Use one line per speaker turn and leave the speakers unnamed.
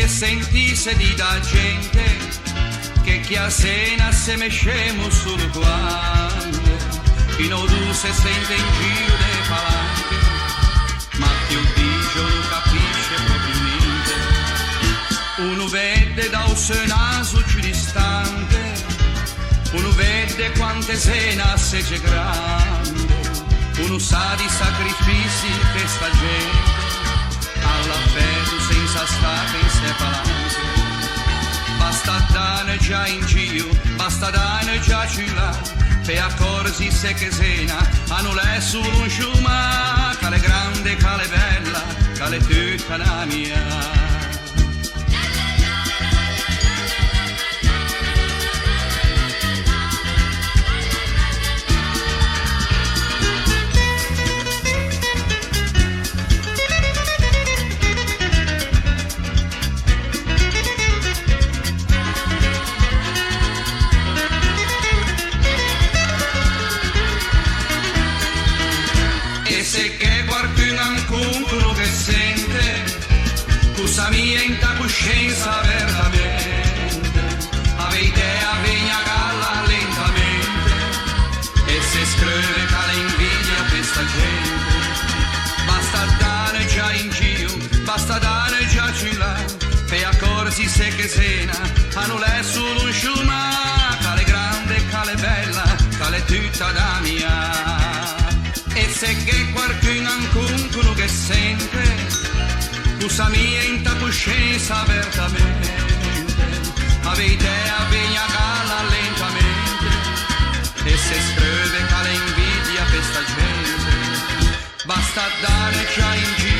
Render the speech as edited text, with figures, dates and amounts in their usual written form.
e sentisse di da gente che chi a sena se mescemo solo quando chi non se sente in giro de palanche, ma più dice non capisce proprio niente. Uno vede da un suo naso più distante, uno vede quante sena se c'è grande, uno sa di sacrifici che sta gente alla fede senza stare in sé palanche. Basta dare già in giro, basta dare già là, per accorsi se che sena, hanno lei solo un sciuma, che è grande, che è bella, che è tutta la mia. Se che qualcuno ancora che sente, cosa mia in ta coscienza veramente, ave idea vegna galla lentamente, e se scrive che l'invidia questa gente, basta dare già in giro, basta dare già là, per accorsi se che sena, hanno lei solo un sciuma, che è grande, che è bella, che è tutta da mia. E se che qualcuno ancora che sente, cosa mia in ta coscienza apertamente, ave idea vegna galla lentamente, e se scrive che l'invidia questa gente, basta dare già in giro.